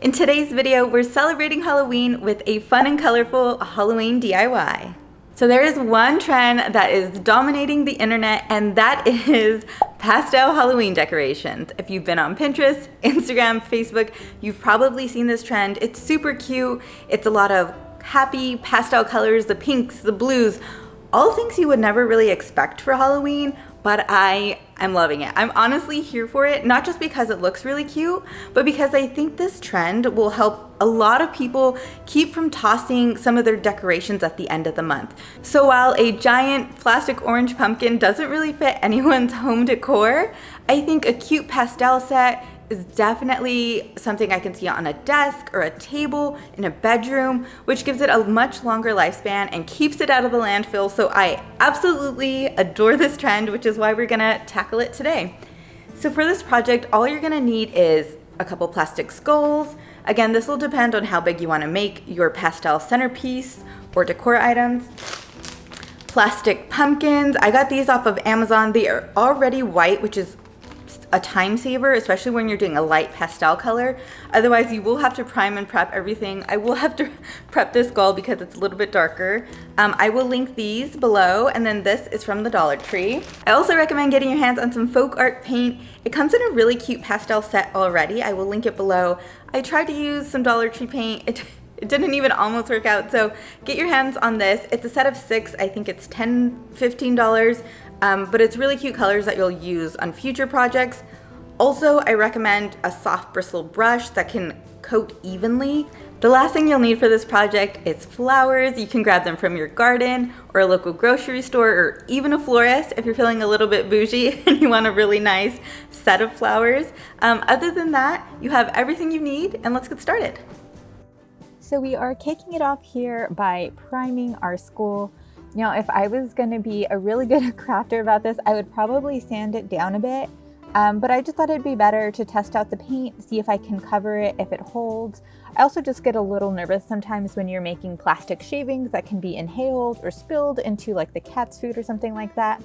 In today's video, we're celebrating Halloween with a fun and colorful Halloween DIY. So there is one trend that is dominating the internet, and that is pastel Halloween decorations. If you've been on Pinterest, Instagram, Facebook, you've probably seen this trend. It's super cute. It's a lot of happy pastel colors, the pinks, the blues, all things you would never really expect for Halloween, but I am loving it. I'm honestly here for it, not just because it looks really cute, but because I think this trend will help a lot of people keep from tossing some of their decorations at the end of the month. So while a giant plastic orange pumpkin doesn't really fit anyone's home decor, I think a cute pastel set is definitely something I can see on a desk or a table in a bedroom, which gives it a much longer lifespan and keeps it out of the landfill. So I absolutely adore this trend, which is why we're gonna tackle it today. So for this project, all you're gonna need is a couple plastic skulls. Again, this will depend on how big you wanna make your pastel centerpiece or decor items. Plastic pumpkins, I got these off of Amazon. They are already white, which is a time saver, especially when you're doing a light pastel color. Otherwise, you will have to prime and prep everything. I will have to prep this skull because it's a little bit darker. I will link these below, and then this is from the Dollar Tree. I also recommend getting your hands on some folk art paint. It comes in a really cute pastel set already. I will link it below. I tried to use some Dollar Tree paint. It didn't even almost work out, so get your hands on this. It's a set of 6. I think it's $10, $15. But it's really cute colors that you'll use on future projects. Also, I recommend a soft bristled brush that can coat evenly. The last thing you'll need for this project is flowers. You can grab them from your garden or a local grocery store or even a florist if you're feeling a little bit bougie and you want a really nice set of flowers. Other than that, you have everything you need, and let's get started. So we are kicking it off here by priming our skull. Now, if I was going to be a really good crafter about this, I would probably sand it down a bit, but I just thought it'd be better to test out the paint, see if I can cover it, if it holds. I also just get a little nervous sometimes when you're making plastic shavings that can be inhaled or spilled into like the cat's food or something like that.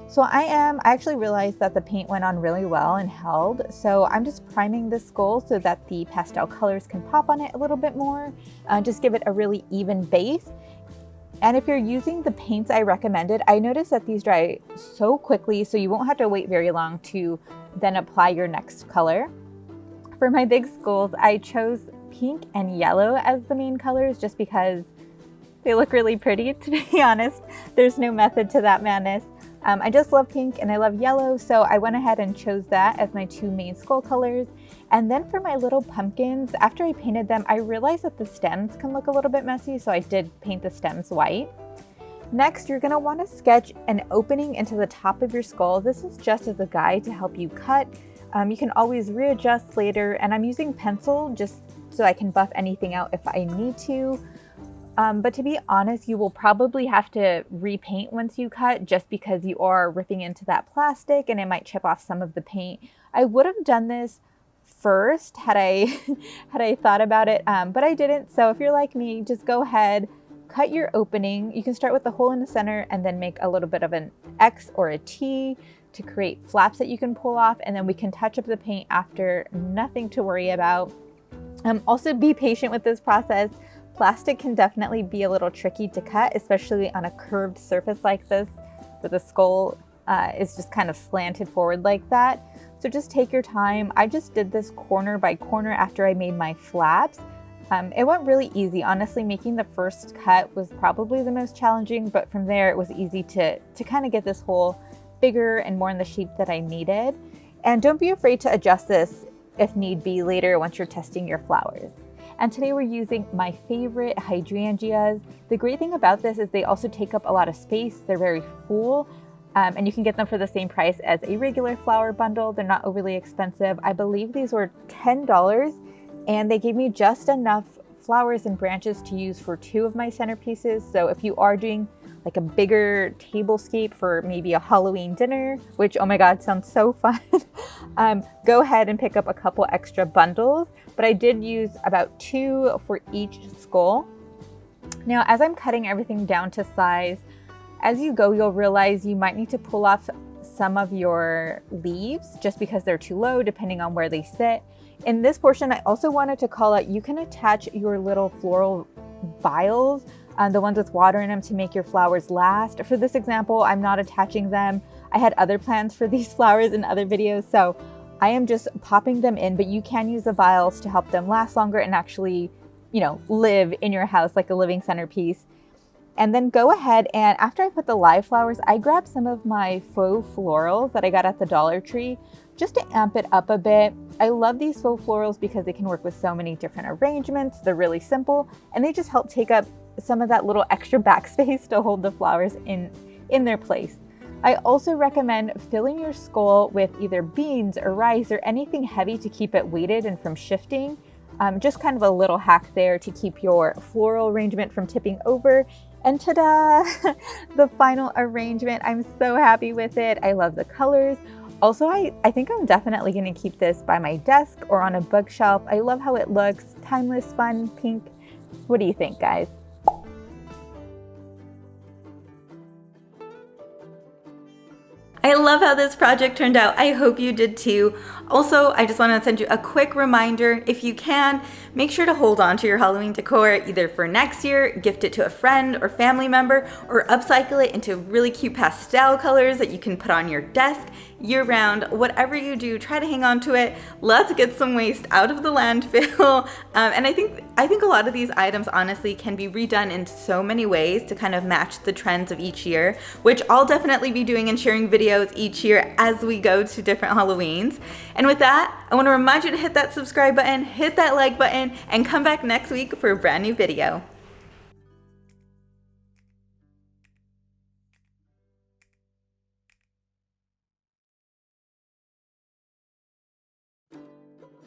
So I actually realized that the paint went on really well and held, so I'm just priming this skull so that the pastel colors can pop on it a little bit more, just give it a really even base. And if you're using the paints I recommended, I noticed that these dry so quickly, so you won't have to wait very long to then apply your next color. For my big skulls, I chose pink and yellow as the main colors just because they look really pretty, to be honest. There's no method to that madness. I just love pink and I love yellow, so I went ahead and chose that as my 2 main skull colors. And then for my little pumpkins, after I painted them, I realized that the stems can look a little bit messy, so I did paint the stems white. Next, you're gonna wanna sketch an opening into the top of your skull. This is just as a guide to help you cut. You can always readjust later, and I'm using pencil just so I can buff anything out if I need to. But to be honest, you will probably have to repaint once you cut just because you are ripping into that plastic and it might chip off some of the paint. I would have done this first had I thought about it, but I didn't. So if you're like me, just go ahead, cut your opening. You can start with the hole in the center and then make a little bit of an X or a T to create flaps that you can pull off, and then we can touch up the paint after. Nothing to worry about. Also be patient with this process. Plastic can definitely be a little tricky to cut, especially on a curved surface like this, where the skull is just kind of slanted forward like that. So just take your time. I just did this corner by corner after I made my flaps. It went really easy. Honestly, making the first cut was probably the most challenging, but from there it was easy to kind of get this hole bigger and more in the shape that I needed. And don't be afraid to adjust this if need be later once you're testing your flowers. And today we're using my favorite hydrangeas. The great thing about this is they also take up a lot of space. They're very full, and you can get them for the same price as a regular flower bundle. They're not overly expensive. I believe these were $10, and they gave me just enough flowers and branches to use for 2 of my centerpieces. So if you are doing like a bigger tablescape for maybe a Halloween dinner, which, oh my God, sounds so fun, go ahead and pick up a couple extra bundles. But I did use about 2 for each skull. Now, as I'm cutting everything down to size, as you go, you'll realize you might need to pull off some of your leaves just because they're too low, depending on where they sit. In this portion, I also wanted to call out, you can attach your little floral vials, the ones with water in them, to make your flowers last. For this example, I'm not attaching them. I had other plans for these flowers in other videos, so I am just popping them in, but you can use the vials to help them last longer and actually, live in your house like a living centerpiece. And then go ahead and after I put the live flowers, I grabbed some of my faux florals that I got at the Dollar Tree just to amp it up a bit. I love these faux florals because they can work with so many different arrangements. They're really simple and they just help take up some of that little extra backspace to hold the flowers in their place. I also recommend filling your skull with either beans or rice or anything heavy to keep it weighted and from shifting. Just kind of a little hack there to keep your floral arrangement from tipping over. And ta-da! The final arrangement. I'm so happy with it. I love the colors. Also, I think I'm definitely going to keep this by my desk or on a bookshelf. I love how it looks. Timeless, fun, pink. What do you think, guys? I love how this project turned out. I hope you did too. Also, I just want to send you a quick reminder, if you can, make sure to hold on to your Halloween decor either for next year, gift it to a friend or family member, or upcycle it into really cute pastel colors that you can put on your desk year round. Whatever you do, try to hang on to it. Let's get some waste out of the landfill. And I think a lot of these items honestly can be redone in so many ways to kind of match the trends of each year, which I'll definitely be doing and sharing videos each year as we go to different Halloweens. And with that, I want to remind you to hit that subscribe button, hit that like button, and come back next week for a brand new video.